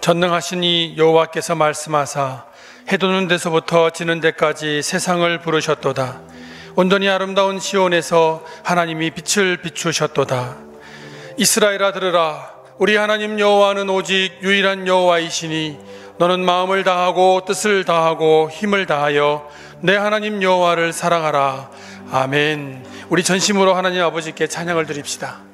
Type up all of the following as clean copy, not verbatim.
전능하신 이 여호와께서 말씀하사 해 도는 데서부터 지는 데까지 세상을 부르셨도다. 온전히 아름다운 시온에서 하나님이 빛을 비추셨도다. 이스라엘아 들으라. 우리 하나님 여호와는 오직 유일한 여호와이시니 너는 마음을 다하고 뜻을 다하고 힘을 다하여 내 하나님 여호와를 사랑하라. 아멘. 우리 전심으로 하나님 아버지께 찬양을 드립시다.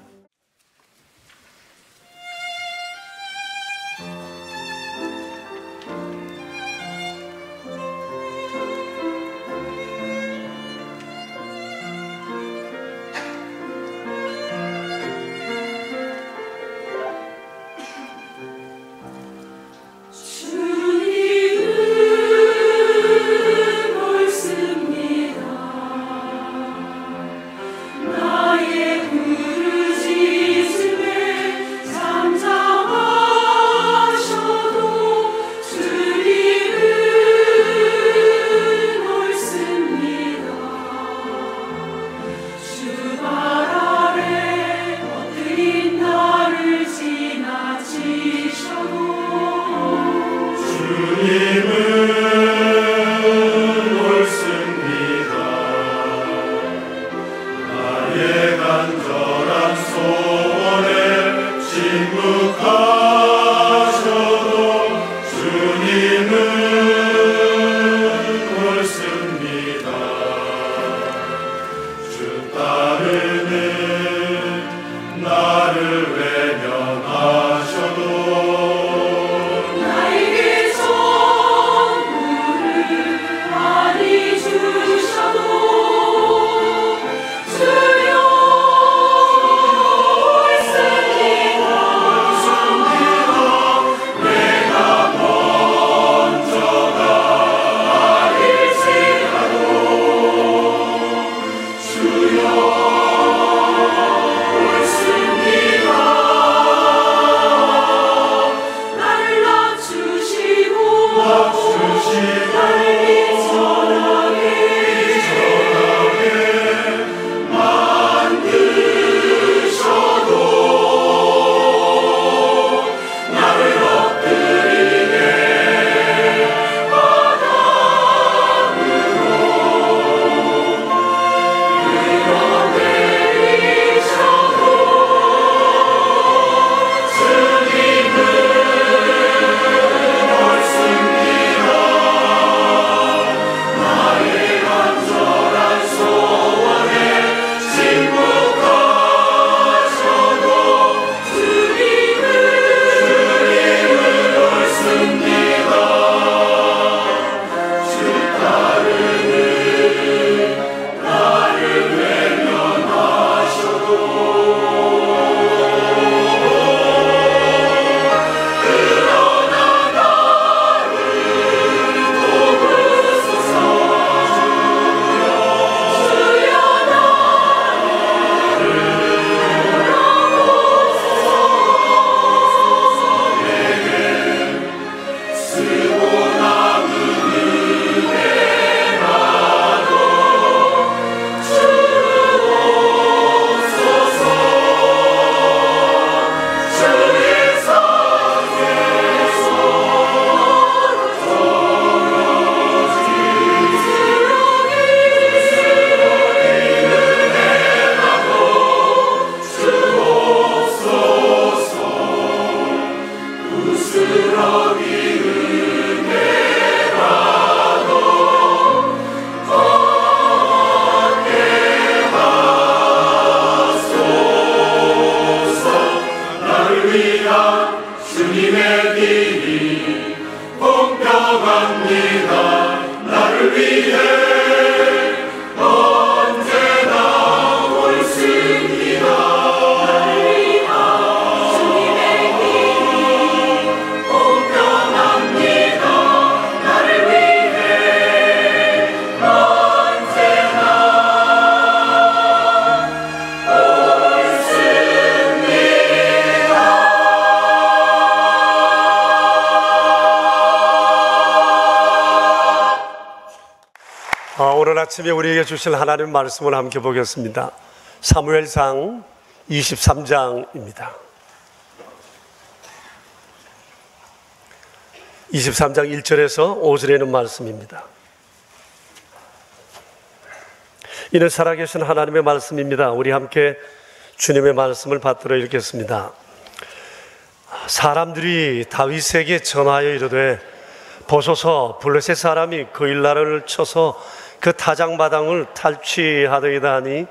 오늘 아침에 우리에게 주실 하나님의 말씀을 함께 보겠습니다. 사무엘상 23장입니다. 23장 1절에서 5절에 있는 말씀입니다. 이는 살아계신 하나님의 말씀입니다. 우리 함께 주님의 말씀을 받들어 읽겠습니다. 사람들이 다윗에게 전하여 이르되 보소서 블레셋 사람이 그일라를 쳐서 그 타작마당을 탈취하더이다 하니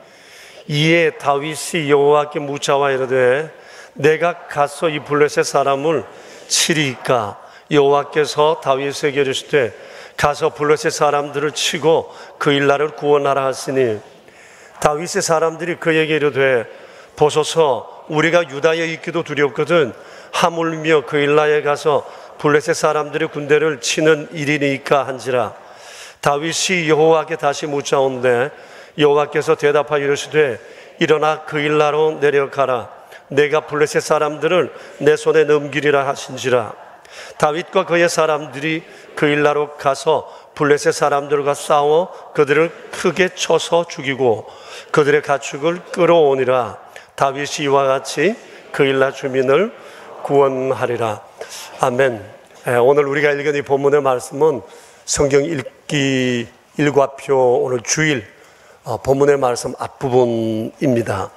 이에 다윗이 여호와께 묻자와 이르되 내가 가서 이 블레셋 사람을 치리이까? 여호와께서 다윗에게 이르시되 가서 블레셋 사람들을 치고 그일라를 구원하라 하시니 다윗의 사람들이 그에게 이르되 보소서 우리가 유다에 있기도 두렵거든 하물며 그일라에 가서 블레셋 사람들의 군대를 치는 일이니까 한지라. 다윗이 여호와께 다시 묻자온데 여호와께서 대답하여 이르시되 일어나 그일라로 내려가라. 내가 블레셋 사람들을 내 손에 넘기리라 하신지라. 다윗과 그의 사람들이 그일라로 가서 블레셋 사람들과 싸워 그들을 크게 쳐서 죽이고 그들의 가축을 끌어오니라. 다윗이 이와 같이 그일라 주민을 구원하리라. 아멘. 오늘 우리가 읽은 이 본문의 말씀은 성경 읽기 일과표 오늘 주일 본문의 말씀 앞부분입니다.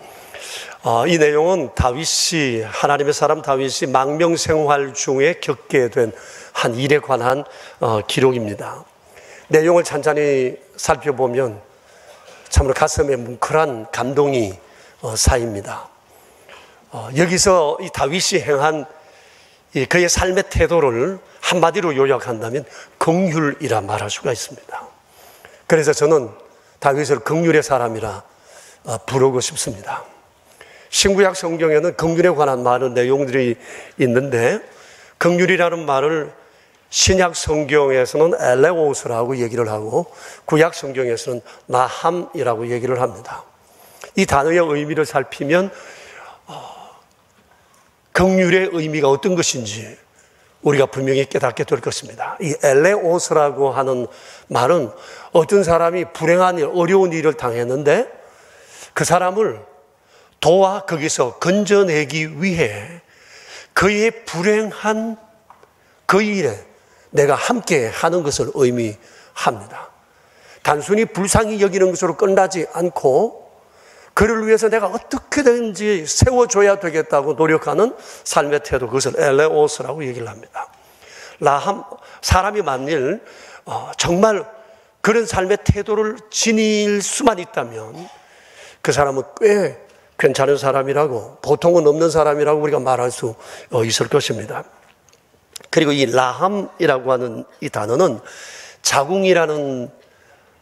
이 내용은 다윗이, 하나님의 사람 다윗이 망명생활 중에 겪게 된 한 일에 관한 기록입니다. 내용을 찬찬히 살펴보면 참으로 가슴에 뭉클한 감동이 쌓입니다. 여기서 이 다윗이 행한 그의 삶의 태도를 한마디로 요약한다면 긍휼이라 말할 수가 있습니다. 그래서 저는 다윗을 긍휼의 사람이라 부르고 싶습니다. 신구약 성경에는 긍휼에 관한 많은 내용들이 있는데 긍휼이라는 말을 신약 성경에서는 엘레오스라고 얘기를 하고 구약 성경에서는 나함이라고 얘기를 합니다. 이 단어의 의미를 살피면 긍휼의 의미가 어떤 것인지 우리가 분명히 깨닫게 될 것입니다. 이 엘레오스라고 하는 말은 어떤 사람이 불행한 일, 어려운 일을 당했는데 그 사람을 도와 거기서 건져내기 위해 그의 불행한 그 일에 내가 함께 하는 것을 의미합니다. 단순히 불쌍히 여기는 것으로 끝나지 않고 그를 위해서 내가 어떻게든지 세워줘야 되겠다고 노력하는 삶의 태도, 그것을 엘레오스라고 얘기를 합니다. 라함, 사람이 만일 정말 그런 삶의 태도를 지닐 수만 있다면 그 사람은 꽤 괜찮은 사람이라고, 보통은 없는 사람이라고 우리가 말할 수 있을 것입니다. 그리고 이 라함이라고 하는 이 단어는 자궁이라는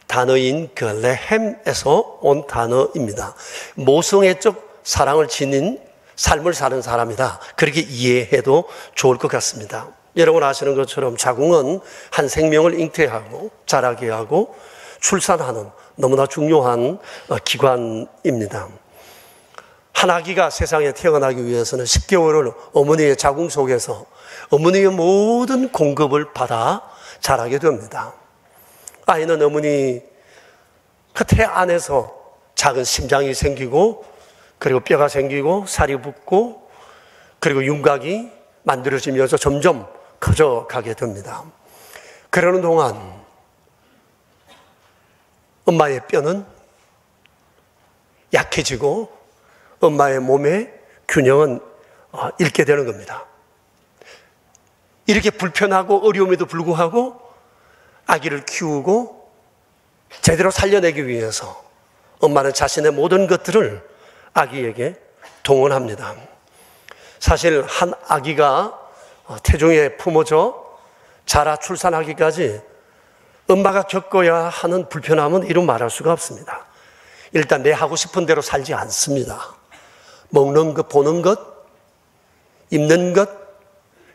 단어인 그 레헴에서 온 단어입니다. 모성애적 사랑을 지닌 삶을 사는 사람이다, 그렇게 이해해도 좋을 것 같습니다. 여러분 아시는 것처럼 자궁은 한 생명을 잉태하고 자라게 하고 출산하는 너무나 중요한 기관입니다. 한 아기가 세상에 태어나기 위해서는 10개월을 어머니의 자궁 속에서 어머니의 모든 공급을 받아 자라게 됩니다. 아이는 어머니 그 태 안에서 작은 심장이 생기고 그리고 뼈가 생기고 살이 붙고 그리고 윤곽이 만들어지면서 점점 커져가게 됩니다. 그러는 동안 엄마의 뼈는 약해지고 엄마의 몸의 균형은 잃게 되는 겁니다. 이렇게 불편하고 어려움에도 불구하고 아기를 키우고 제대로 살려내기 위해서 엄마는 자신의 모든 것들을 아기에게 동원합니다. 사실 한 아기가 태중에 품어져 자라 출산하기까지 엄마가 겪어야 하는 불편함은 이루 말할 수가 없습니다. 일단 내 하고 싶은 대로 살지 않습니다. 먹는 것, 보는 것, 입는 것,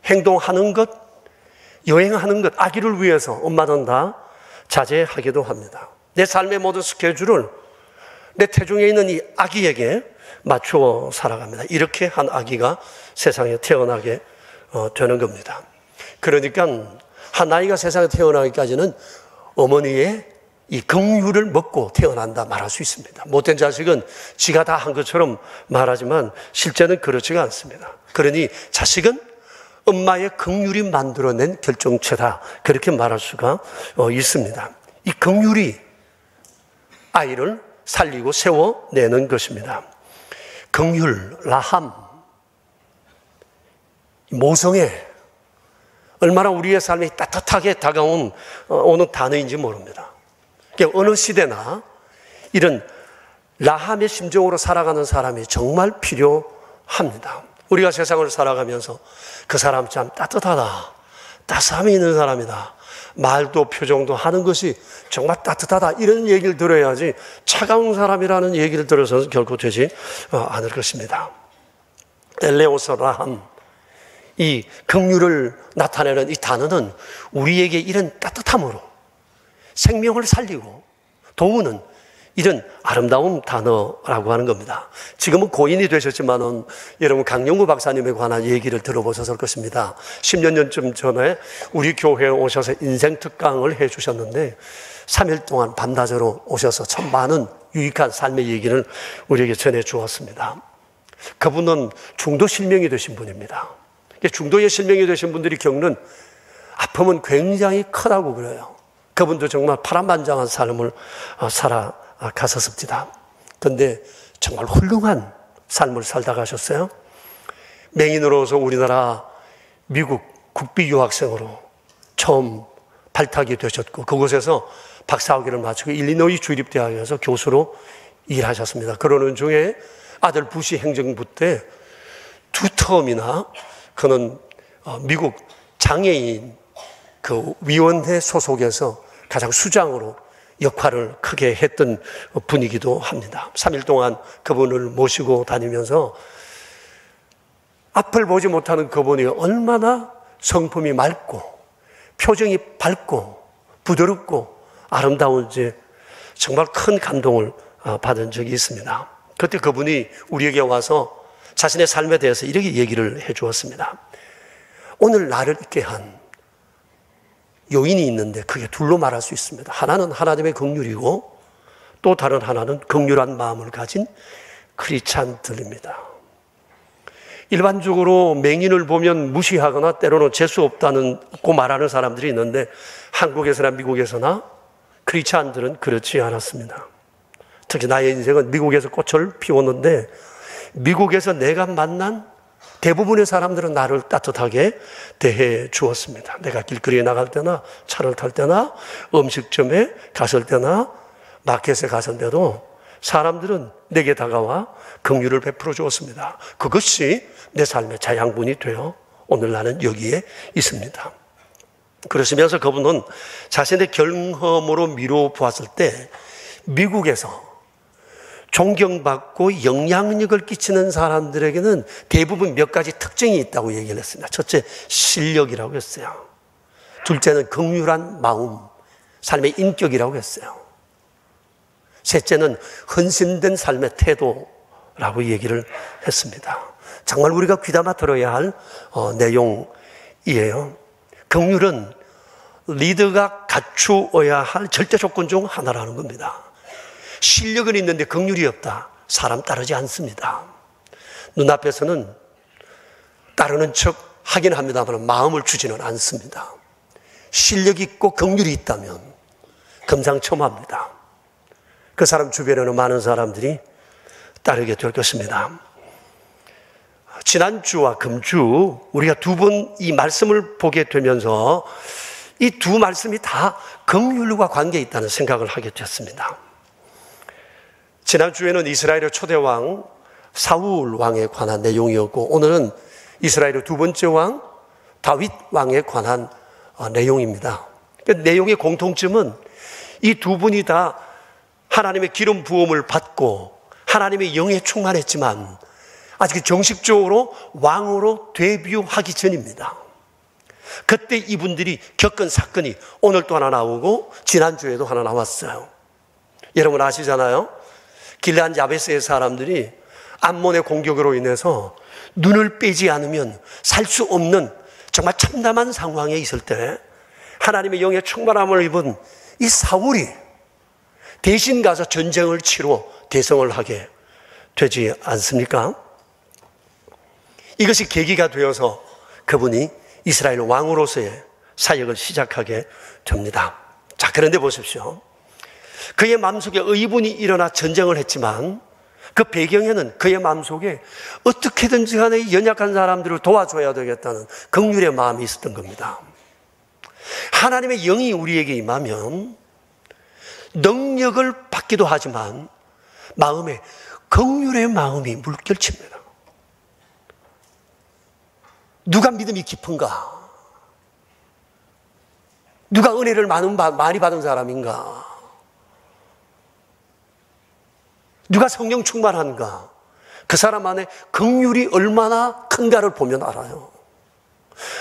행동하는 것, 여행하는 것, 아기를 위해서 엄마는 다 자제하기도 합니다. 내 삶의 모든 스케줄을 내 태중에 있는 이 아기에게 맞추어 살아갑니다. 이렇게 한 아기가 세상에 태어나게 되는 겁니다. 그러니까 한 아이가 세상에 태어나기까지는 어머니의 이 긍휼을 먹고 태어난다 말할 수 있습니다. 못된 자식은 지가 다 한 것처럼 말하지만 실제는 그렇지가 않습니다. 그러니 자식은 엄마의 긍휼이 만들어낸 결정체다. 그렇게 말할 수가 있습니다. 이 긍휼이 아이를 살리고 세워내는 것입니다. 긍휼, 라함, 모성애, 얼마나 우리의 삶에 따뜻하게 다가온 오는 단어인지 모릅니다. 그러니까 어느 시대나 이런 라함의 심정으로 살아가는 사람이 정말 필요합니다. 우리가 세상을 살아가면서 그 사람 참 따뜻하다, 따스함이 있는 사람이다, 말도 표정도 하는 것이 정말 따뜻하다, 이런 얘기를 들어야지 차가운 사람이라는 얘기를 들어서는 결코 되지 않을 것입니다. 엘레오서 라함, 이 긍휼을 나타내는 이 단어는 우리에게 이런 따뜻함으로 생명을 살리고 도우는 이런 아름다운 단어라고 하는 겁니다. 지금은 고인이 되셨지만은 여러분 강영구 박사님에 관한 얘기를 들어보셨을 것입니다. 10년 전쯤 전에 우리 교회에 오셔서 인생 특강을 해주셨는데 3일 동안 반나절로 오셔서 참 많은 유익한 삶의 얘기를 우리에게 전해주었습니다. 그분은 중도 실명이 되신 분입니다. 중도의 실명이 되신 분들이 겪는 아픔은 굉장히 크다고 그래요. 그분도 정말 파란만장한 삶을 살아가셨습니다. 그런데 정말 훌륭한 삶을 살다 가셨어요. 맹인으로서 우리나라 미국 국비 유학생으로 처음 발탁이 되셨고 그곳에서 박사학위를 마치고 일리노이 주립대학에서 교수로 일하셨습니다. 그러는 중에 아들 부시 행정부 때 2텀이나 그는 미국 장애인 그 위원회 소속에서 가장 수장으로 역할을 크게 했던 분이기도 합니다. 3일 동안 그분을 모시고 다니면서 앞을 보지 못하는 그분이 얼마나 성품이 맑고 표정이 밝고 부드럽고 아름다운지 정말 큰 감동을 받은 적이 있습니다. 그때 그분이 우리에게 와서 자신의 삶에 대해서 이렇게 얘기를 해 주었습니다. 오늘 나를 있게 한 요인이 있는데 그게 둘로 말할 수 있습니다. 하나는 하나님의 긍휼이고 또 다른 하나는 긍휼한 마음을 가진 크리스찬들입니다. 일반적으로 맹인을 보면 무시하거나 때로는 재수 없다고 말하는 사람들이 있는데 한국에서나 미국에서나 크리스찬들은 그렇지 않았습니다. 특히 나의 인생은 미국에서 꽃을 피웠는데 미국에서 내가 만난 대부분의 사람들은 나를 따뜻하게 대해 주었습니다. 내가 길거리에 나갈 때나 차를 탈 때나 음식점에 갔을 때나 마켓에 갔을 때도 사람들은 내게 다가와 긍휼을 베풀어 주었습니다. 그것이 내 삶의 자양분이 되어 오늘 나는 여기에 있습니다. 그러시면서 그분은 자신의 경험으로 미루어 보았을 때 미국에서 존경받고 영향력을 끼치는 사람들에게는 대부분 몇 가지 특징이 있다고 얘기를 했습니다. 첫째, 실력이라고 했어요. 둘째는 긍휼한 마음, 삶의 인격이라고 했어요. 셋째는 헌신된 삶의 태도라고 얘기를 했습니다. 정말 우리가 귀담아 들어야 할 내용이에요. 긍휼은 리더가 갖추어야 할 절대 조건 중 하나라는 겁니다. 실력은 있는데 긍휼이 없다. 사람 따르지 않습니다. 눈앞에서는 따르는 척 하긴 합니다만 마음을 주지는 않습니다. 실력이 있고 긍휼이 있다면 금상첨화입니다. 그 사람 주변에는 많은 사람들이 따르게 될 것입니다. 지난주와 금주 우리가 두 번 이 말씀을 보게 되면서 이 두 말씀이 다 긍휼과 관계에 있다는 생각을 하게 됐습니다. 지난주에는 이스라엘의 초대왕 사울 왕에 관한 내용이었고 오늘은 이스라엘의 두 번째 왕 다윗 왕에 관한 내용입니다. 내용의 공통점은 이 두 분이 다 하나님의 기름 부음을 받고 하나님의 영에 충만했지만 아직 정식적으로 왕으로 데뷔하기 전입니다. 그때 이분들이 겪은 사건이 오늘 또 하나 나오고 지난주에도 하나 나왔어요. 여러분 아시잖아요. 길르앗 야베스의 사람들이 암몬의 공격으로 인해서 눈을 빼지 않으면 살 수 없는 정말 참담한 상황에 있을 때 하나님의 영의 충만함을 입은 이 사울이 대신 가서 전쟁을 치러 대성을 하게 되지 않습니까? 이것이 계기가 되어서 그분이 이스라엘 왕으로서의 사역을 시작하게 됩니다. 자, 그런데 보십시오. 그의 마음속에 의분이 일어나 전쟁을 했지만 그 배경에는 그의 마음속에 어떻게든지 간에 연약한 사람들을 도와줘야 되겠다는 긍휼의 마음이 있었던 겁니다. 하나님의 영이 우리에게 임하면 능력을 받기도 하지만 마음에 긍휼의 마음이 물결칩니다. 누가 믿음이 깊은가? 누가 은혜를 많이 받은 사람인가? 누가 성령 충만한가? 그 사람 안에 긍휼이 얼마나 큰가를 보면 알아요.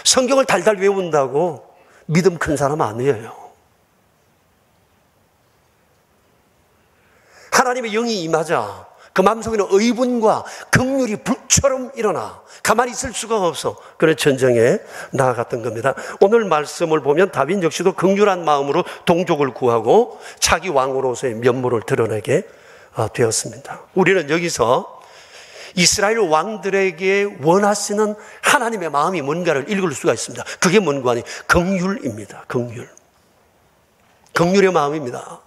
성경을 달달 외운다고 믿음 큰 사람 아니에요. 하나님의 영이 임하자 그 마음속에는 의분과 긍휼이 불처럼 일어나 가만히 있을 수가 없어 그런 전쟁에 나아갔던 겁니다. 오늘 말씀을 보면 다윗 역시도 긍휼한 마음으로 동족을 구하고 차기 왕으로서의 면모를 드러내게 되었습니다. 우리는 여기서 이스라엘 왕들에게 원하시는 하나님의 마음이 뭔가를 읽을 수가 있습니다. 그게 뭔가 하니 긍휼입니다. 긍휼의 마음입니다.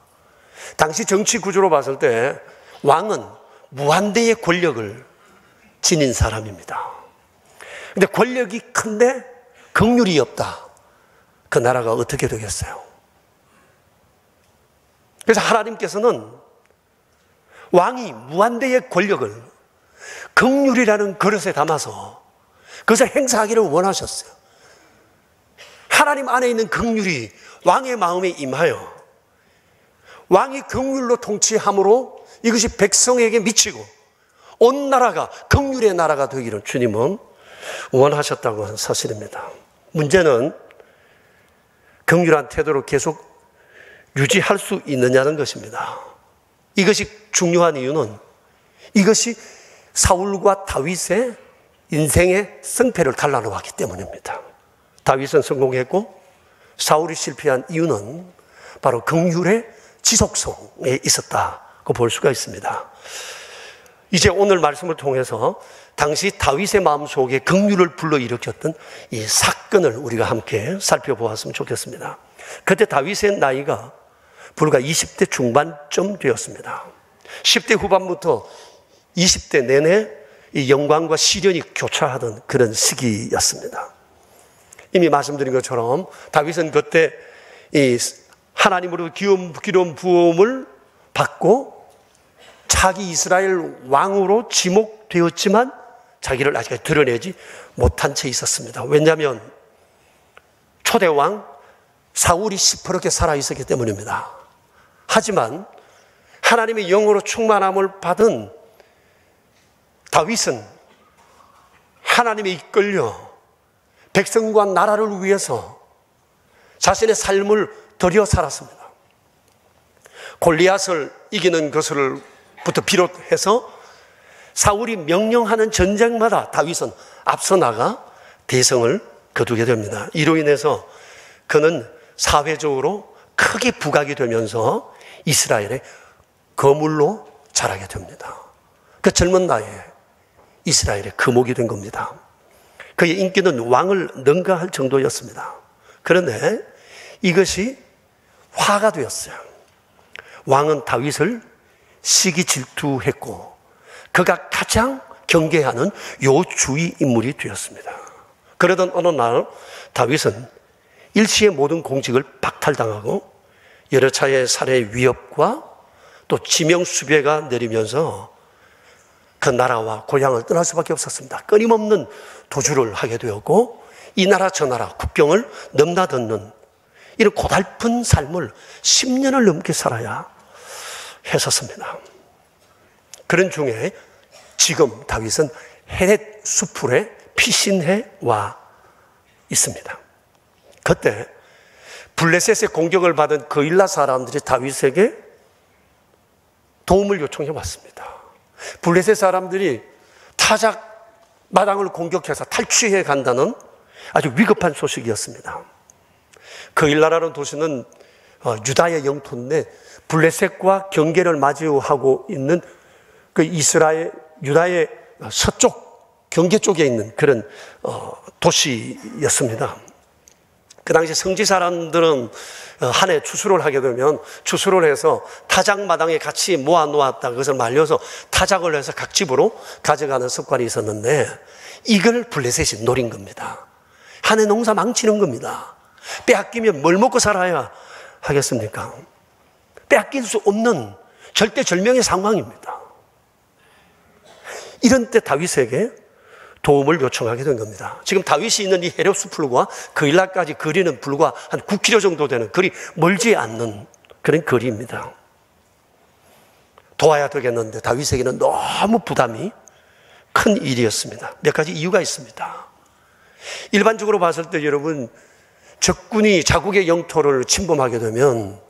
당시 정치 구조로 봤을 때 왕은 무한대의 권력을 지닌 사람입니다. 근데 권력이 큰데 긍휼이 없다. 그 나라가 어떻게 되겠어요? 그래서 하나님께서는 왕이 무한대의 권력을 긍휼이라는 그릇에 담아서 그것을 행사하기를 원하셨어요. 하나님 안에 있는 긍휼이 왕의 마음에 임하여 왕이 긍휼로 통치함으로 이것이 백성에게 미치고 온 나라가 긍휼의 나라가 되기를 주님은 원하셨다고 하는 사실입니다. 문제는 긍휼한 태도를 계속 유지할 수 있느냐는 것입니다. 이것이 중요한 이유는 이것이 사울과 다윗의 인생의 승패를 갈라놓았기 때문입니다. 다윗은 성공했고 사울이 실패한 이유는 바로 긍휼의 지속성에 있었다고 볼 수가 있습니다. 이제 오늘 말씀을 통해서 당시 다윗의 마음속에 긍휼을 불러일으켰던 이 사건을 우리가 함께 살펴보았으면 좋겠습니다. 그때 다윗의 나이가 불과 20대 중반쯤 되었습니다. 10대 후반부터 20대 내내 이 영광과 시련이 교차하던 그런 시기였습니다. 이미 말씀드린 것처럼 다윗은 그때 이 하나님으로 기름 부음을 받고 차기 이스라엘 왕으로 지목되었지만 자기를 아직까지 드러내지 못한 채 있었습니다. 왜냐하면 초대왕 사울이 시퍼렇게 살아있었기 때문입니다. 하지만 하나님의 영으로 충만함을 받은 다윗은 하나님에 이끌려 백성과 나라를 위해서 자신의 삶을 들여 살았습니다. 골리앗을 이기는 것을부터 비롯해서 사울이 명령하는 전쟁마다 다윗은 앞서 나가 대성을 거두게 됩니다. 이로 인해서 그는 사회적으로 크게 부각이 되면서 이스라엘의 거물로 자라게 됩니다. 그 젊은 나이에 이스라엘의 거목이 된 겁니다. 그의 인기는 왕을 능가할 정도였습니다. 그런데 이것이 화가 되었어요. 왕은 다윗을 시기 질투했고 그가 가장 경계하는 요주의 인물이 되었습니다. 그러던 어느 날 다윗은 일시에 모든 공직을 박탈당하고 여러 차례 살해 위협과 또 지명수배가 내리면서 그 나라와 고향을 떠날 수밖에 없었습니다. 끊임없는 도주를 하게 되었고 이 나라 저 나라 국경을 넘나듣는 이런 고달픈 삶을 10년을 넘게 살아야 했었습니다. 그런 중에 지금 다윗은 헤렛 수풀에 피신해 와 있습니다. 그때 블레셋의 공격을 받은 거일라 사람들이 다윗에게 도움을 요청해 왔습니다. 블레셋 사람들이 타작 마당을 공격해서 탈취해 간다는 아주 위급한 소식이었습니다. 거일라라는 도시는 유다의 영토인데 블레셋과 경계를 마주하고 있는 그 이스라엘 유다의 서쪽 경계 쪽에 있는 그런 도시였습니다. 그 당시 성지 사람들은 한 해 추수를 하게 되면 추수를 해서 타작마당에 같이 모아놓았다 그것을 말려서 타작을 해서 각 집으로 가져가는 습관이 있었는데 이걸 블레셋이 노린 겁니다. 한 해 농사 망치는 겁니다. 빼앗기면 뭘 먹고 살아야 하겠습니까? 빼앗길 수 없는 절대절명의 상황입니다. 이런 때 다윗에게 도움을 요청하게 된 겁니다. 지금 다윗이 있는 이 헤르스풀과 그일라까지 거리는 불과 한 9km 정도 되는 거리 멀지 않는 그런 거리입니다. 도와야 되겠는데 다윗에게는 너무 부담이 큰 일이었습니다. 몇 가지 이유가 있습니다. 일반적으로 봤을 때 여러분, 적군이 자국의 영토를 침범하게 되면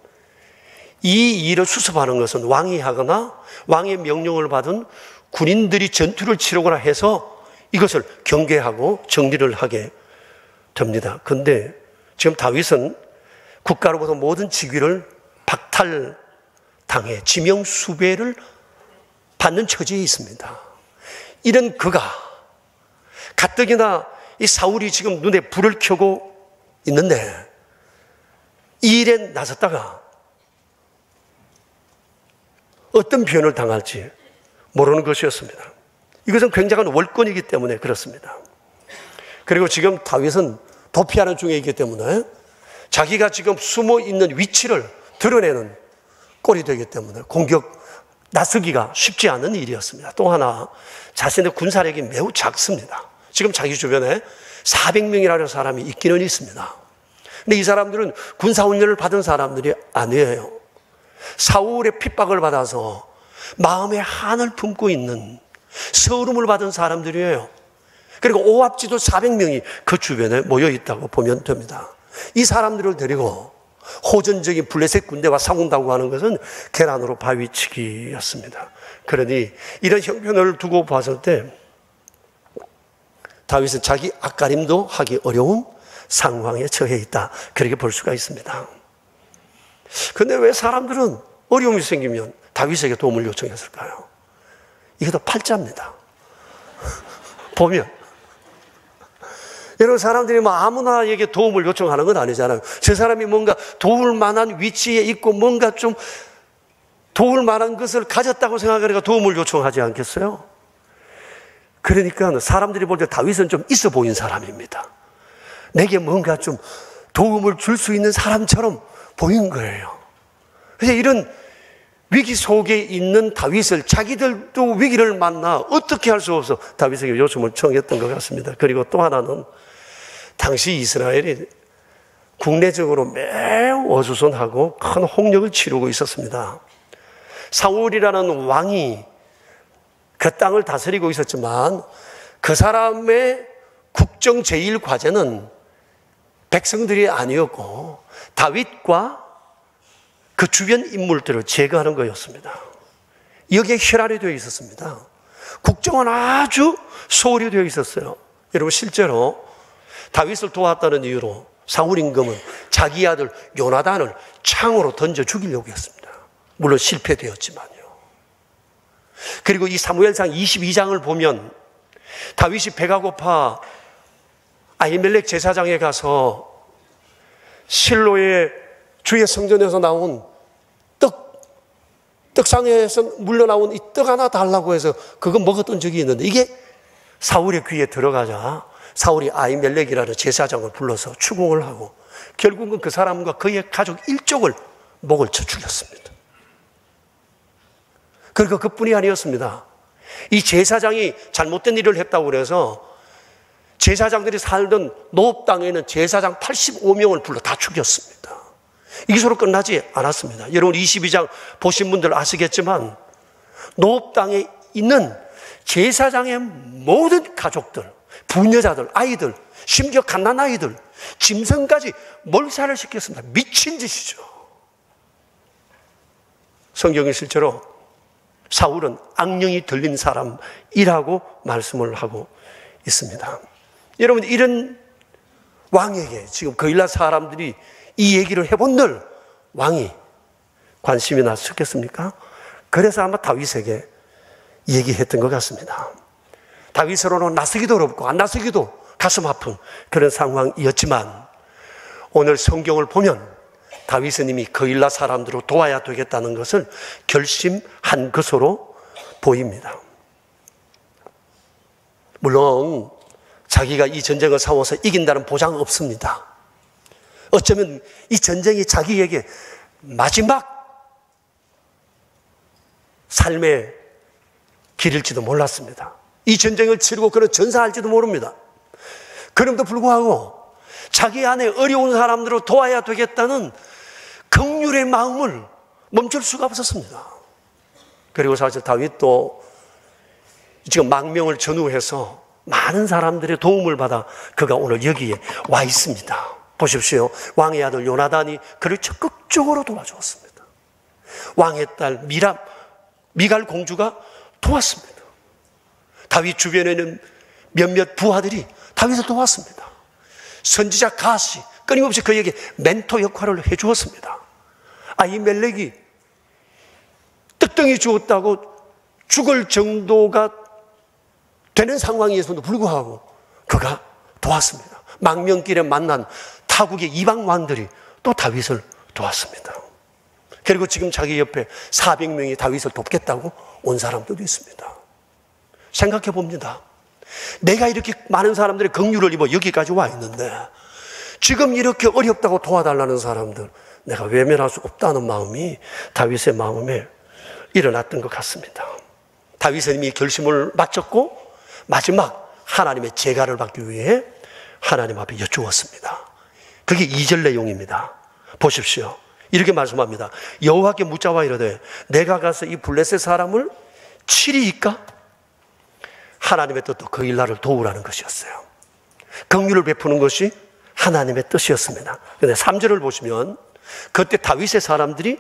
이 일을 수습하는 것은 왕이 하거나 왕의 명령을 받은 군인들이 전투를 치르거나 해서 이것을 경계하고 정리를 하게 됩니다. 그런데 지금 다윗은 국가로부터 모든 직위를 박탈당해 지명수배를 받는 처지에 있습니다. 이런 그가 가뜩이나 이 사울이 지금 눈에 불을 켜고 있는데 이 일에 나섰다가 어떤 변을 당할지 모르는 것이었습니다. 이것은 굉장한 월권이기 때문에 그렇습니다. 그리고 지금 다윗은 도피하는 중에 있기 때문에 자기가 지금 숨어 있는 위치를 드러내는 꼴이 되기 때문에 나서기가 쉽지 않은 일이었습니다. 또 하나 자신의 군사력이 매우 작습니다. 지금 자기 주변에 400명이라는 사람이 있기는 있습니다. 근데 이 사람들은 군사훈련을 받은 사람들이 아니에요. 사울의 핍박을 받아서 마음에 한을 품고 있는 서름을 받은 사람들이에요. 그리고 오합지도 400명이 그 주변에 모여 있다고 보면 됩니다. 이 사람들을 데리고 호전적인 블레셋 군대와 싸운다고 하는 것은 계란으로 바위치기였습니다. 그러니 이런 형편을 두고 봤을 때 다윗은 자기 앞가림도 하기 어려운 상황에 처해 있다, 그렇게 볼 수가 있습니다. 그런데 왜 사람들은 어려움이 생기면 다윗에게 도움을 요청했을까요? 이것도 팔자입니다. 보면 여러분, 사람들이 뭐 아무나에게 도움을 요청하는 건 아니잖아요. 저 사람이 뭔가 도울 만한 위치에 있고 뭔가 좀 도울 만한 것을 가졌다고 생각하니까 도움을 요청하지 않겠어요? 그러니까 사람들이 볼 때 다윗은 좀 있어 보이는 사람입니다. 내게 뭔가 좀 도움을 줄 수 있는 사람처럼 보인 거예요. 그래서 이런 위기 속에 있는 다윗을 자기들도 위기를 만나 어떻게 할 수 없어 다윗에게 요청을 청했던 것 같습니다. 그리고 또 하나는 당시 이스라엘이 국내적으로 매우 어수선하고 큰 홍역을 치르고 있었습니다. 사울이라는 왕이 그 땅을 다스리고 있었지만 그 사람의 국정 제일 과제는 백성들이 아니었고 다윗과 그 주변 인물들을 제거하는 거였습니다. 여기에 혈안이 되어 있었습니다. 국정은 아주 소홀히 되어 있었어요. 여러분, 실제로 다윗을 도왔다는 이유로 사울 임금은 자기 아들 요나단을 창으로 던져 죽이려고 했습니다. 물론 실패되었지만요. 그리고 이 사무엘상 22장을 보면 다윗이 배가 고파 아히멜렉 제사장에 가서 실로의 주의 성전에서 나온 떡상에서 물러나온 이 떡 하나 달라고 해서 그거 먹었던 적이 있는데 이게 사울의 귀에 들어가자 사울이 아히멜렉이라는 제사장을 불러서 추궁을 하고 결국은 그 사람과 그의 가족 일족을 목을 쳐 죽였습니다. 그리고 그뿐이 아니었습니다. 이 제사장이 잘못된 일을 했다고 그래서 제사장들이 살던 노업 땅에는 제사장 85명을 불러 다 죽였습니다. 이것으로 끝나지 않았습니다. 여러분 22장 보신 분들 아시겠지만 노업 땅에 있는 제사장의 모든 가족들, 부녀자들, 아이들, 심지어 갓난아이들, 짐승까지 몰살을 시켰습니다. 미친 짓이죠. 성경이 실제로 사울은 악령이 들린 사람이라고 말씀을 하고 있습니다. 여러분, 이런 왕에게 지금 거일라 사람들이 이 얘기를 해본들 왕이 관심이 났었겠습니까? 그래서 아마 다윗에게 얘기했던 것 같습니다. 다윗으로는 나서기도 어렵고 안 나서기도 가슴 아픈 그런 상황이었지만 오늘 성경을 보면 다윗은 이미 거일라 사람들을 도와야 되겠다는 것을 결심한 것으로 보입니다. 물론 자기가 이 전쟁을 싸워서 이긴다는 보장은 없습니다. 어쩌면 이 전쟁이 자기에게 마지막 삶의 길일지도 몰랐습니다. 이 전쟁을 치르고 그는 전사할지도 모릅니다. 그럼에도 불구하고 자기 안에 어려운 사람들을 도와야 되겠다는 긍휼의 마음을 멈출 수가 없었습니다. 그리고 사실 다윗도 지금 망명을 전후해서 많은 사람들의 도움을 받아 그가 오늘 여기에 와 있습니다. 보십시오. 왕의 아들 요나단이 그를 적극적으로 도와주었습니다. 왕의 딸 미갈 공주가 도왔습니다. 다윗 주변에는 몇몇 부하들이 다윗을 도왔습니다. 선지자 갓이 끊임없이 그에게 멘토 역할을 해주었습니다. 아히멜렉이 떡덩이 주었다고 죽을 정도가 되는 상황에서도 불구하고 그가 도왔습니다. 망명길에 만난 타국의 이방 왕들이 또 다윗을 도왔습니다. 그리고 지금 자기 옆에 400명이 다윗을 돕겠다고 온 사람들도 있습니다. 생각해 봅니다. 내가 이렇게 많은 사람들의 긍휼을 입어 여기까지 와 있는데 지금 이렇게 어렵다고 도와달라는 사람들 내가 외면할 수 없다는 마음이 다윗의 마음에 일어났던 것 같습니다. 다윗은 이미 결심을 마쳤고 마지막 하나님의 제가를 받기 위해 하나님 앞에 여쭈었습니다. 그게 2절 내용입니다. 보십시오. 이렇게 말씀합니다. 여호와께 묻자와 이르되 내가 가서 이 블레셋 사람을 치리이까? 하나님의 뜻도 그 일날을 도우라는 것이었어요. 긍휼을 베푸는 것이 하나님의 뜻이었습니다. 그런데 3절을 보시면 그때 다윗의 사람들이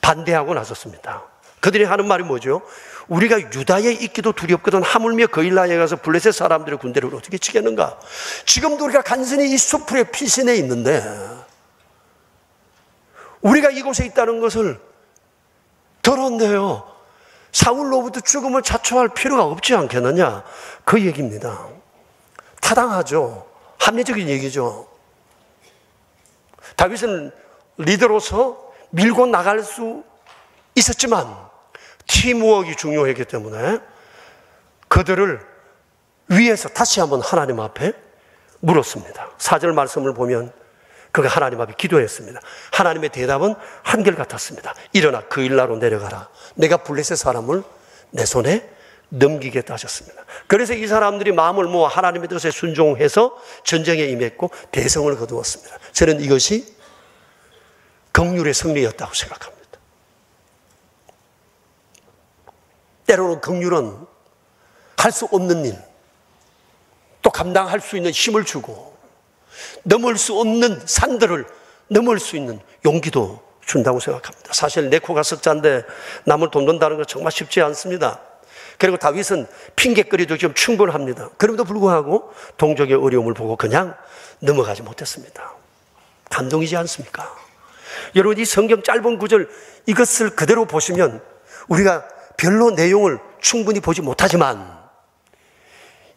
반대하고 나섰습니다. 그들이 하는 말이 뭐죠? 우리가 유다에 있기도 두렵거든 하물며 거일라에 가서 블레셋 사람들의 군대를 어떻게 치겠는가? 지금도 우리가 간신히 이 수풀의 피신에 있는데 우리가 이곳에 있다는 것을 들었는데요. 사울로부터 죽음을 자초할 필요가 없지 않겠느냐? 그 얘기입니다. 타당하죠. 합리적인 얘기죠. 다윗은 리더로서 밀고 나갈 수 있었지만 팀워크가 중요했기 때문에 그들을 위해서 다시 한번 하나님 앞에 물었습니다. 4절 말씀을 보면 그가 하나님 앞에 기도했습니다. 하나님의 대답은 한결같았습니다. 일어나 그 일나로 내려가라. 내가 블레셋 사람을 내 손에 넘기겠다 하셨습니다. 그래서 이 사람들이 마음을 모아 하나님의 뜻에 순종해서 전쟁에 임했고 대성을 거두었습니다. 저는 이것이 긍휼의 승리였다고 생각합니다. 때로는 긍휼은 할 수 없는 일, 또 감당할 수 있는 힘을 주고 넘을 수 없는 산들을 넘을 수 있는 용기도 준다고 생각합니다. 사실 내 코가 석자인데 남을 돕는다는 건 정말 쉽지 않습니다. 그리고 다윗은 핑계거리도 좀 충분합니다. 그럼에도 불구하고 동족의 어려움을 보고 그냥 넘어가지 못했습니다. 감동이지 않습니까? 여러분, 이 성경 짧은 구절 이것을 그대로 보시면 우리가 별로 내용을 충분히 보지 못하지만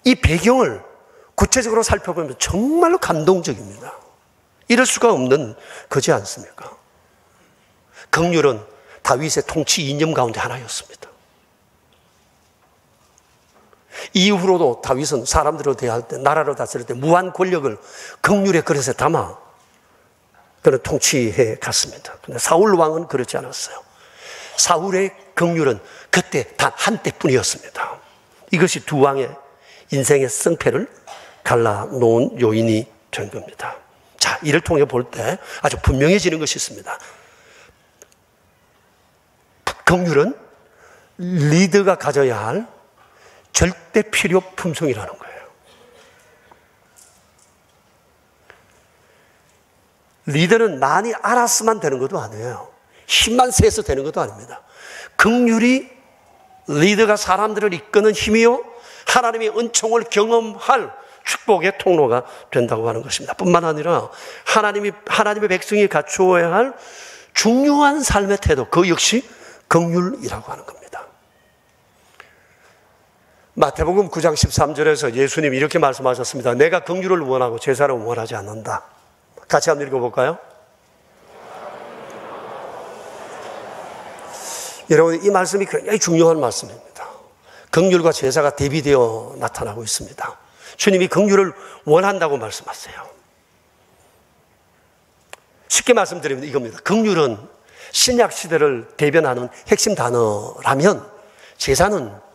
이 배경을 구체적으로 살펴보면 정말로 감동적입니다. 이럴 수가 없는 거지 않습니까? 긍휼은 다윗의 통치 이념 가운데 하나였습니다. 이후로도 다윗은 사람들을 대할 때, 나라를 다스릴 때 무한 권력을 긍휼의 그릇에 담아 그는 통치해 갔습니다. 그런데 사울 왕은 그렇지 않았어요. 사울의 긍휼은 그때 단 한때뿐이었습니다. 이것이 두 왕의 인생의 승패를 갈라놓은 요인이 된 겁니다. 자, 이를 통해 볼 때 아주 분명해지는 것이 있습니다. 긍휼은 리더가 가져야 할 절대 필요 품성이라는 거예요. 리더는 많이 알았으면 되는 것도 아니에요. 힘만 세서 되는 것도 아닙니다. 긍휼이 리더가 사람들을 이끄는 힘이요, 하나님의 은총을 경험할 축복의 통로가 된다고 하는 것입니다. 뿐만 아니라 하나님의 백성이 갖추어야 할 중요한 삶의 태도, 그 역시 긍휼이라고 하는 겁니다. 마태복음 9장 13절에서 예수님이 이렇게 말씀하셨습니다. 내가 긍휼을 원하고 제사를 원하지 않는다. 같이 한번 읽어볼까요? 여러분, 이 말씀이 굉장히 중요한 말씀입니다. 긍휼과 제사가 대비되어 나타나고 있습니다. 주님이 긍휼을 원한다고 말씀하세요. 쉽게 말씀드리면 이겁니다. 긍휼은 신약 시대를 대변하는 핵심 단어라면 제사는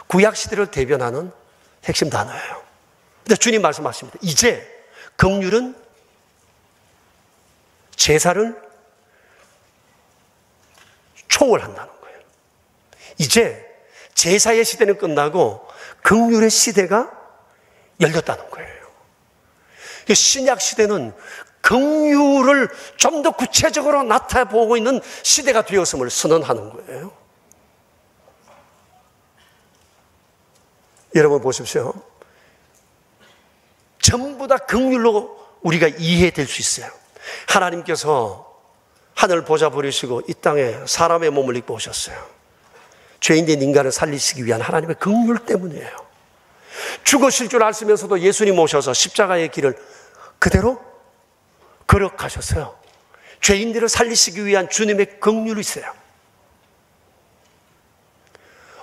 구약 시대를 대변하는 핵심 단어예요. 근데 주님 말씀하십니다. 이제 긍휼은 제사를 초월한다는 거예요. 이제 제사의 시대는 끝나고 긍휼의 시대가 열렸다는 거예요. 신약 시대는 긍휼을 좀 더 구체적으로 나타보고 있는 시대가 되었음을 선언하는 거예요. 여러분 보십시오. 전부 다 긍휼로 우리가 이해될 수 있어요. 하나님께서 하늘 보좌 버리시고 이 땅에 사람의 몸을 입고 오셨어요. 죄인된 인간을 살리시기 위한 하나님의 긍휼 때문이에요. 죽으실 줄 아시면서도 예수님 오셔서 십자가의 길을 그대로 걸어가셨어요. 죄인들을 살리시기 위한 주님의 긍휼이 있어요.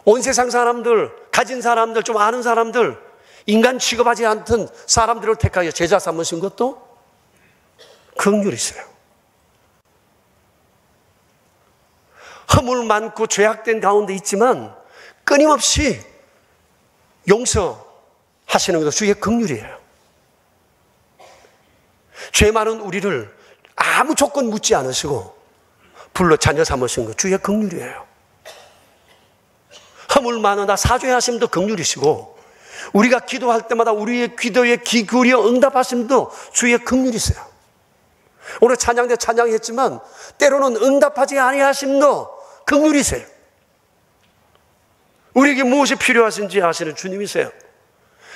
온 세상 사람들, 가진 사람들, 좀 아는 사람들, 인간 취급하지 않던 사람들을 택하여 제자 삼으신 것도 긍휼이 있어요. 허물 많고 죄악된 가운데 있지만 끊임없이 용서하시는 것도 주의 긍휼이에요. 죄 많은 우리를 아무 조건 묻지 않으시고 불러 자녀 삼으신 것 주의 긍휼이에요. 허물 많으나 사죄하심도 긍휼이시고 우리가 기도할 때마다 우리의 기도에 귀 기울여 응답하심도 주의 긍휼이세요. 오늘 찬양 때 찬양했지만 때로는 응답하지 아니하심도 긍휼이세요. 우리에게 무엇이 필요하신지 아시는 주님이세요.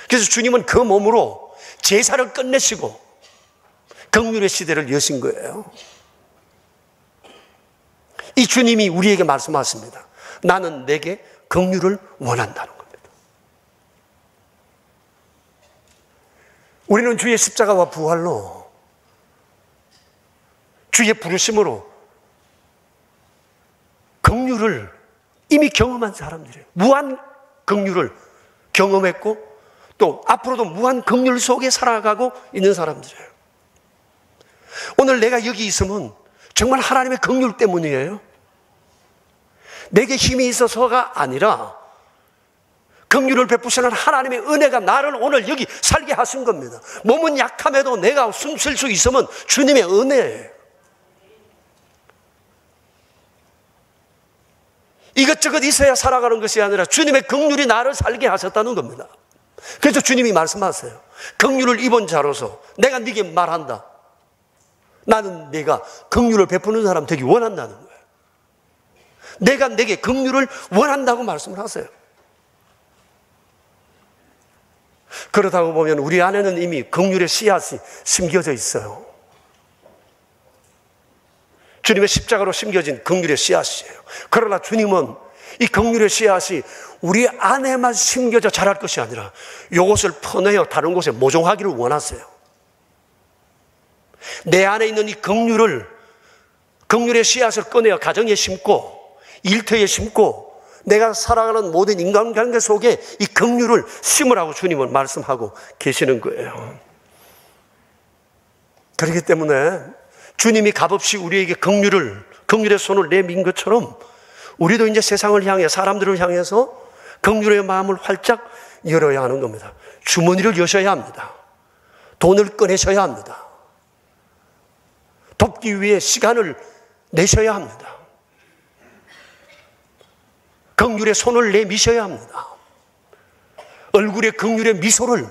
그래서 주님은 그 몸으로 제사를 끝내시고 긍휼의 시대를 여신 거예요. 이 주님이 우리에게 말씀하십니다. 나는 내게 긍휼을 원한다는 겁니다. 우리는 주의 십자가와 부활로 주의 부르심으로 긍휼을 이미 경험한 사람들이에요. 무한 긍휼을 경험했고 또 앞으로도 무한 긍휼 속에 살아가고 있는 사람들이에요. 오늘 내가 여기 있으면 정말 하나님의 긍휼 때문이에요. 내게 힘이 있어서가 아니라 긍휼을 베푸시는 하나님의 은혜가 나를 오늘 여기 살게 하신 겁니다. 몸은 약함에도 내가 숨 쉴 수 있으면 주님의 은혜예요. 이것저것 있어야 살아가는 것이 아니라 주님의 긍휼이 나를 살게 하셨다는 겁니다. 그래서 주님이 말씀하세요. 긍휼을 입은 자로서 내가 네게 말한다. 나는 네가 긍휼을 베푸는 사람 되기 원한다는 거예요. 내가 내게 긍휼을 원한다고 말씀을 하세요. 그렇다고 보면 우리 안에는 이미 긍휼의 씨앗이 심겨져 있어요. 주님의 십자가로 심겨진 긍휼의 씨앗이에요. 그러나 주님은 이 긍휼의 씨앗이 우리 안에만 심겨져 자랄 것이 아니라 이것을 퍼내어 다른 곳에 모종하기를 원하세요. 내 안에 있는 이 긍휼의 씨앗을 꺼내어 가정에 심고 일터에 심고 내가 살아가는 모든 인간관계 속에 이 긍휼을 심으라고 주님은 말씀하고 계시는 거예요. 그렇기 때문에 주님이 값없이 우리에게 긍휼의 손을 내민 것처럼 우리도 이제 세상을 향해 사람들을 향해서 긍휼의 마음을 활짝 열어야 하는 겁니다. 주머니를 여셔야 합니다. 돈을 꺼내셔야 합니다. 돕기 위해 시간을 내셔야 합니다. 긍휼의 손을 내미셔야 합니다. 얼굴에 긍휼의 미소를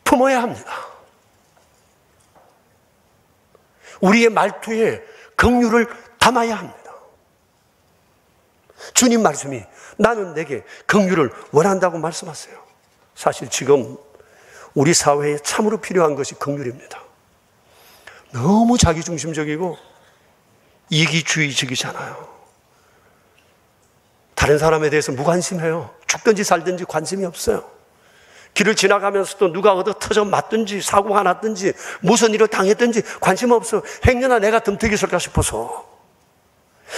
품어야 합니다. 우리의 말투에 긍휼을 담아야 합니다. 주님 말씀이 나는 내게 긍휼을 원한다고 말씀하세요. 사실 지금 우리 사회에 참으로 필요한 것이 긍휼입니다. 너무 자기중심적이고 이기주의적이잖아요. 다른 사람에 대해서 무관심해요. 죽든지 살든지 관심이 없어요. 길을 지나가면서도 누가 얻어 터져 맞든지 사고가 났든지 무슨 일을 당했든지 관심 없어요. 행여나 내가 덤태기 쓸까 싶어서,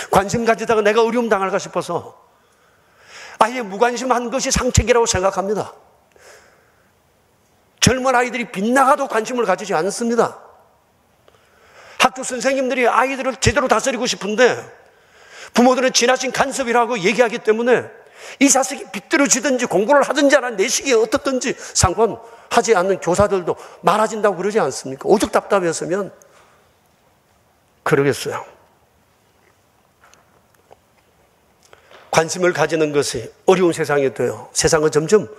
관심 가지다가 내가 어려움 당할까 싶어서 아예 무관심한 것이 상책이라고 생각합니다. 젊은 아이들이 빗나가도 관심을 가지지 않습니다. 학교 선생님들이 아이들을 제대로 다스리고 싶은데 부모들은 지나친 간섭이라고 얘기하기 때문에 이 자식이 비뚤어지든지 공부를 하든지 하는 내식이 어떻든지 상관하지 않는 교사들도 많아진다고 그러지 않습니까? 오죽 답답했으면 그러겠어요. 관심을 가지는 것이 어려운 세상이 돼요. 세상은 점점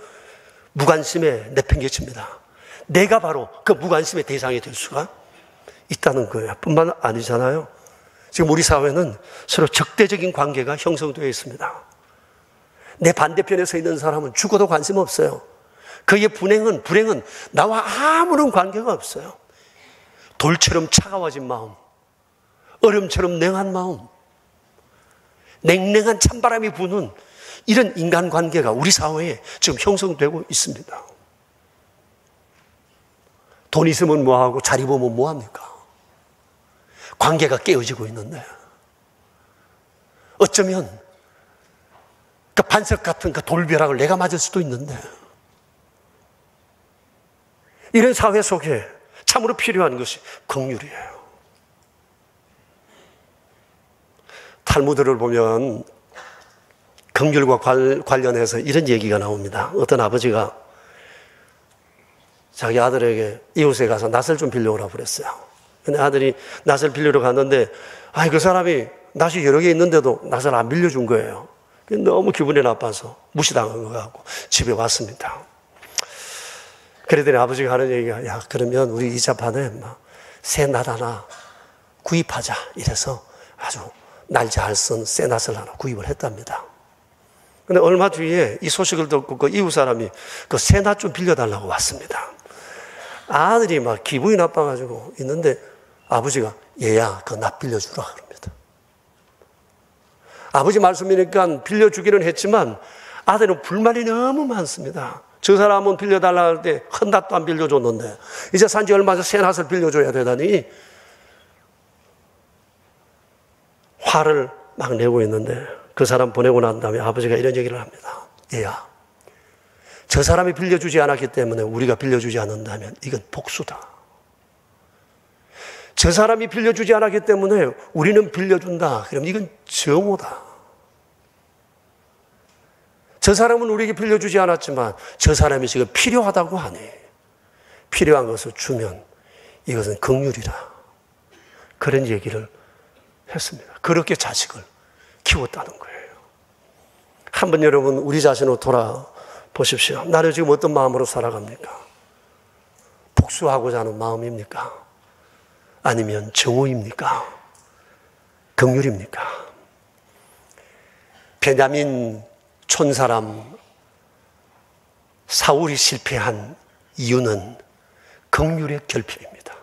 무관심에 내팽개칩니다. 내가 바로 그 무관심의 대상이 될 수가 있다는 거예요. 뿐만 아니잖아요. 지금 우리 사회는 서로 적대적인 관계가 형성되어 있습니다. 내 반대편에 서 있는 사람은 죽어도 관심 없어요. 그의 불행은 나와 아무런 관계가 없어요. 돌처럼 차가워진 마음, 얼음처럼 냉한 마음, 냉랭한 찬바람이 부는 이런 인간관계가 우리 사회에 지금 형성되고 있습니다. 돈 있으면 뭐하고 잘 입으면 뭐합니까? 관계가 깨어지고 있는데 어쩌면 그 반석 같은 그 돌벼락을 내가 맞을 수도 있는데, 이런 사회 속에 참으로 필요한 것이 긍휼이에요. 탈무드를 보면 긍휼과 관련해서 이런 얘기가 나옵니다. 어떤 아버지가 자기 아들에게 이웃에 가서 낫을 좀 빌려오라고 그랬어요. 근데 아들이 낫을 빌리러 갔는데 그 사람이 낫이 여러 개 있는데도 낫을 안 빌려준 거예요. 너무 기분이 나빠서 무시당한 것 같고 집에 왔습니다. 그러더니 아버지가 하는 얘기가, 야, 그러면 우리 이자판에 새 낫 하나 구입하자. 이래서 아주 날 잘 쓴 새 낫을 하나 구입을 했답니다. 근데 얼마 뒤에 이 소식을 듣고 그 이웃 사람이 그 새 낫 좀 빌려달라고 왔습니다. 아들이 막 기분이 나빠가지고 있는데 아버지가, 얘야, 그 낫 빌려주라 그럽니다. 아버지 말씀이니까 빌려주기는 했지만 아들은 불만이 너무 많습니다. 저 사람은 빌려달라 할 때 한 낫도 안 빌려줬는데 이제 산지 얼마 전에 새 낫을 빌려줘야 되다니 화를 막 내고 있는데, 그 사람 보내고 난 다음에 아버지가 이런 얘기를 합니다. 얘야, 저 사람이 빌려주지 않았기 때문에 우리가 빌려주지 않는다면 이건 복수다. 저 사람이 빌려주지 않았기 때문에 우리는 빌려준다. 그럼 이건 정오다. 저 사람은 우리에게 빌려주지 않았지만 저 사람이 지금 필요하다고 하니 필요한 것을 주면 이것은 긍휼이라. 그런 얘기를 했습니다. 그렇게 자식을 키웠다는 거예요. 한번 여러분 우리 자신으로 돌아보십시오. 나를 지금 어떤 마음으로 살아갑니까? 복수하고자 하는 마음입니까? 아니면 정오입니까? 긍휼입니까? 베냐민 촌사람 사울이 실패한 이유는 긍휼의 결핍입니다.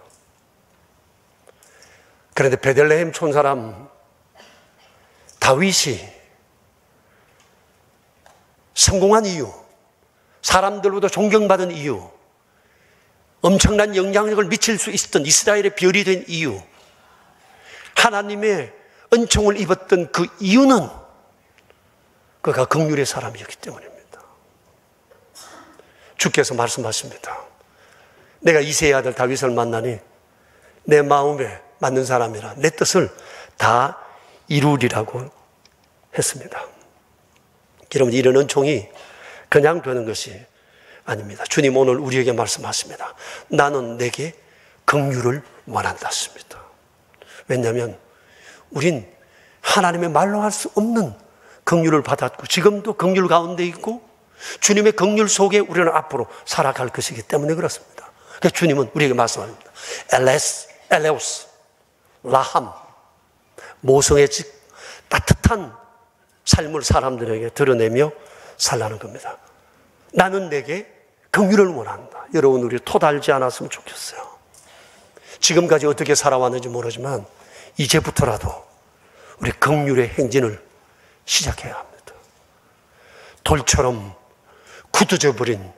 그런데 베들레헴 촌사람 다윗이 성공한 이유, 사람들보다 존경받은 이유, 엄청난 영향력을 미칠 수 있었던 이스라엘의 별이 된 이유, 하나님의 은총을 입었던 그 이유는 그가 긍휼의 사람이었기 때문입니다. 주께서 말씀하십니다. 내가 이새의 아들 다윗을 만나니 내 마음에 맞는 사람이라 내 뜻을 다 이루리라고 했습니다. 여러분, 이런 은총이 그냥 되는 것이 아닙니다. 주님 오늘 우리에게 말씀하십니다. 나는 내게 긍휼을 원한다 했습니다. 왜냐하면 우린 하나님의 말로 할 수 없는 긍휼을 받았고 지금도 긍휼 가운데 있고 주님의 긍휼 속에 우리는 앞으로 살아갈 것이기 때문에 그렇습니다. 그래서 주님은 우리에게 말씀합니다. 엘레오스, 라함, 모성애직 따뜻한 삶을 사람들에게 드러내며 살라는 겁니다. 나는 내게 긍휼을 원한다. 여러분, 우리 토달지 않았으면 좋겠어요. 지금까지 어떻게 살아왔는지 모르지만 이제부터라도 우리 긍휼의 행진을 시작해야 합니다. 돌처럼 굳어져 버린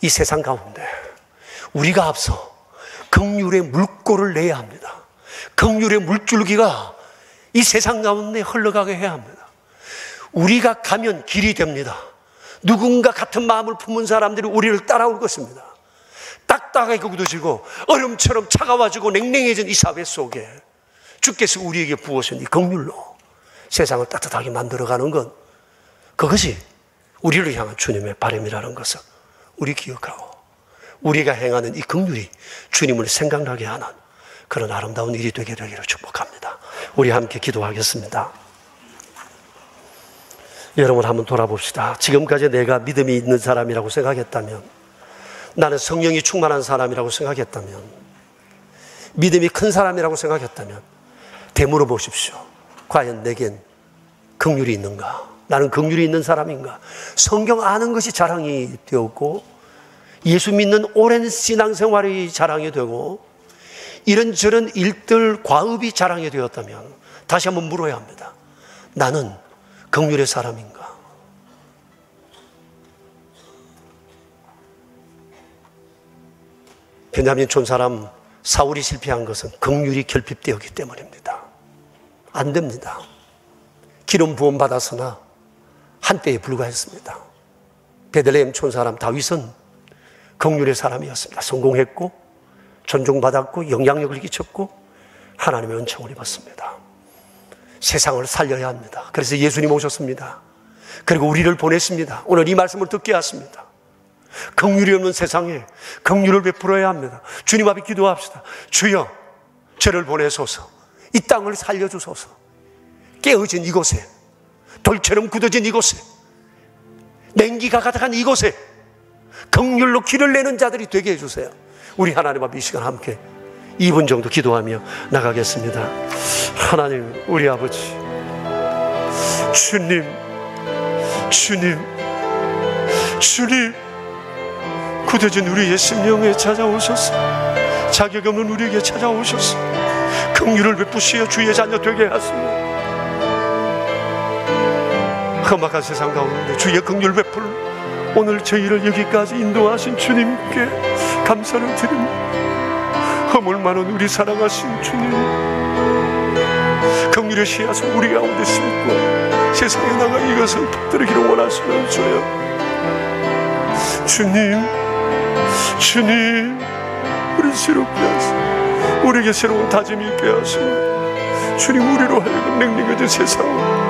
이 세상 가운데 우리가 앞서 긍휼의 물꼬를 내야 합니다. 긍휼의 물줄기가 이 세상 가운데 흘러가게 해야 합니다. 우리가 가면 길이 됩니다. 누군가 같은 마음을 품은 사람들이 우리를 따라올 것입니다. 딱딱하게 굳어지고 얼음처럼 차가워지고 냉랭해진 이 사회 속에 주께서 우리에게 부어신 이 긍휼로 세상을 따뜻하게 만들어가는 것, 그것이 우리를 향한 주님의 바람이라는 것을 우리 기억하고, 우리가 행하는 이 긍휼이 주님을 생각나게 하는 그런 아름다운 일이 되게 되기를 축복합니다. 우리 함께 기도하겠습니다. 여러분, 한번 돌아봅시다. 지금까지 내가 믿음이 있는 사람이라고 생각했다면, 나는 성령이 충만한 사람이라고 생각했다면, 믿음이 큰 사람이라고 생각했다면 되물어 보십시오. 과연 내겐 긍휼이 있는가? 나는 긍휼이 있는 사람인가? 성경 아는 것이 자랑이 되었고, 예수 믿는 오랜 신앙생활이 자랑이 되고, 이런저런 일들 과업이 자랑이 되었다면 다시 한번 물어야 합니다. 나는 긍휼의 사람인가? 베냐민 촌사람 사울이 실패한 것은 긍휼이 결핍되었기 때문입니다. 안 됩니다. 기름 부음 받았으나 한때에 불과했습니다. 베들레헴 촌사람 다윗은 긍휼의 사람이었습니다. 성공했고 존중받았고 영향력을 끼쳤고 하나님의 은총을 입었습니다. 세상을 살려야 합니다. 그래서 예수님 오셨습니다. 그리고 우리를 보내십니다. 오늘 이 말씀을 듣게 하십니다. 긍휼이 없는 세상에 긍휼을 베풀어야 합니다. 주님 앞에 기도합시다. 주여, 저를 보내소서. 이 땅을 살려주소서. 깨어진 이곳에, 돌처럼 굳어진 이곳에, 냉기가 가득한 이곳에 긍휼로 길을 내는 자들이 되게 해주세요. 우리 하나님 앞에 이 시간 함께 2분 정도 기도하며 나가겠습니다. 하나님, 우리 아버지, 주님, 굳어진 우리의 심령에 찾아오셔서, 자격 없는 우리에게 찾아오셔서 긍휼을 베푸시어 주의 자녀 되게 하시며, 험악한 세상 가운데 주의 긍휼 베풀 오늘 저희를 여기까지 인도하신 주님께 감사를 드립니다. 허물 많은 우리 사랑하신 주님, 긍휼의 씨앗을 우리 가운데 심고 세상에 나가 이것을 퍼뜨리기를 원하시는 주여, 주님, 우리 새롭게 하시고 우리에게 새로운 다짐이 있게 하시고, 주님, 우리로 하여금 냉랭해진 세상을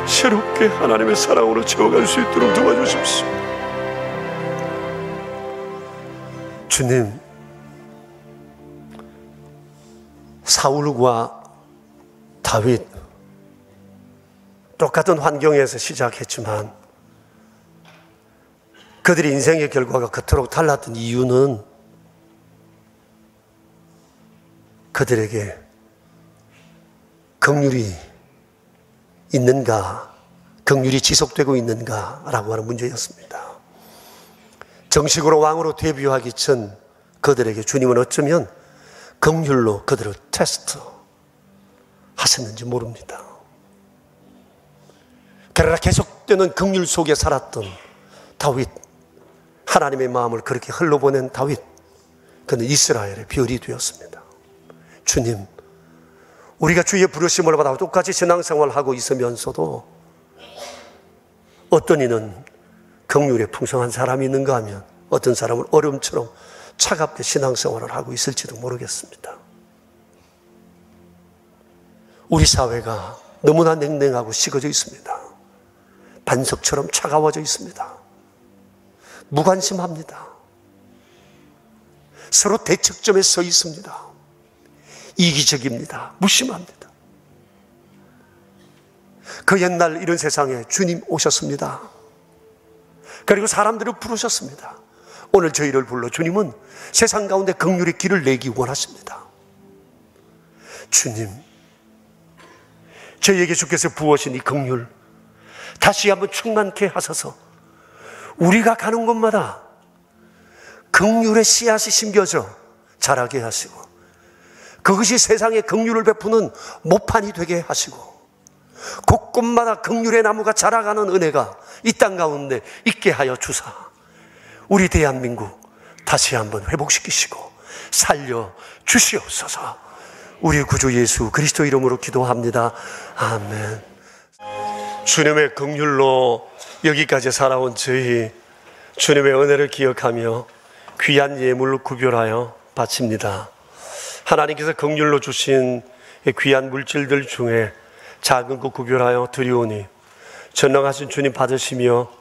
새롭게 하나님의 사랑으로 채워갈 수 있도록 도와주십시오. 주님, 사울과 다윗 똑같은 환경에서 시작했지만 그들의 인생의 결과가 그토록 달랐던 이유는 그들에게 긍휼이 있는가, 긍휼이 지속되고 있는가라고 하는 문제였습니다. 정식으로 왕으로 데뷔하기 전 그들에게 주님은 어쩌면 긍휼로 그들을 테스트 하셨는지 모릅니다. 그러나 계속되는 긍휼 속에 살았던 다윗, 하나님의 마음을 그렇게 흘러보낸 다윗, 그는 이스라엘의 별이 되었습니다. 주님, 우리가 주의 부르심을 받아 똑같이 신앙생활을 하고 있으면서도 어떤 이는 긍휼에 풍성한 사람이 있는가 하면 어떤 사람은 얼음처럼 차갑게 신앙생활을 하고 있을지도 모르겠습니다. 우리 사회가 너무나 냉랭하고 식어져 있습니다. 반석처럼 차가워져 있습니다. 무관심합니다. 서로 대척점에 서 있습니다. 이기적입니다. 무심합니다. 그 옛날 이런 세상에 주님 오셨습니다. 그리고 사람들을 부르셨습니다. 오늘 저희를 불러 주님은 세상 가운데 긍휼의 길을 내기 원하십니다. 주님, 저희에게 주께서 부으신 이 긍휼 다시 한번 충만케 하셔서 우리가 가는 곳마다 긍휼의 씨앗이 심겨져 자라게 하시고, 그것이 세상에 긍휼을 베푸는 모판이 되게 하시고, 곳곳마다 긍휼의 나무가 자라가는 은혜가 이 땅 가운데 있게 하여 주사 우리 대한민국 다시 한번 회복시키시고 살려 주시옵소서. 우리 구주 예수 그리스도 이름으로 기도합니다. 아멘. 주님의 긍휼로 여기까지 살아온 저희, 주님의 은혜를 기억하며 귀한 예물을 구별하여 바칩니다. 하나님께서 긍휼로 주신 귀한 물질들 중에 작은 것 구별하여 드리오니 전능하신 주님 받으시며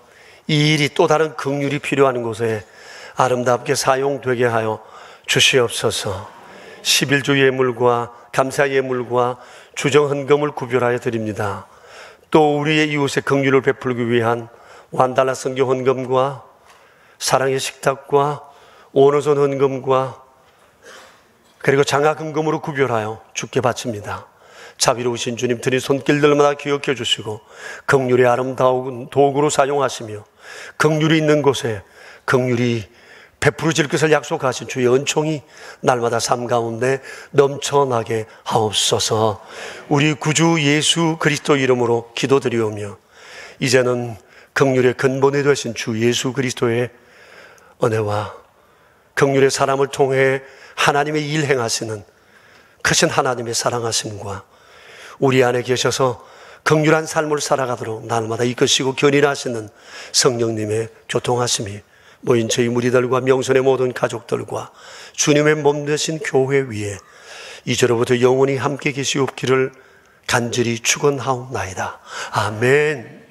이 일이 또 다른 긍휼이 필요한 곳에 아름답게 사용되게 하여 주시옵소서. 11조 예물과 감사 예물과 주정 헌금을 구별하여 드립니다. 또 우리의 이웃의 긍휼을 베풀기 위한 $1 성경 헌금과 사랑의 식탁과 오너선 헌금과 그리고 장학 헌금으로 구별하여 주께 바칩니다. 자비로우신 주님, 드린 손길들마다 기억해 주시고 긍휼의 아름다운 도구로 사용하시며 긍휼이 있는 곳에 긍휼이 베풀어질 것을 약속하신 주의 은총이 날마다 삶 가운데 넘쳐나게 하옵소서. 우리 구주 예수 그리스도 이름으로 기도드리오며 이제는 긍휼의 근본이 되신 주 예수 그리스도의 은혜와 긍휼의 사람을 통해 하나님의 일 행하시는 크신 하나님의 사랑하심과 우리 안에 계셔서 긍휼한 삶을 살아가도록 날마다 이끄시고 견인하시는 성령님의 교통하심이 모인 저희 무리들과 명선의 모든 가족들과 주님의 몸 되신 교회 위에 이제로부터 영원히 함께 계시옵기를 간절히 축원하옵나이다. 아멘.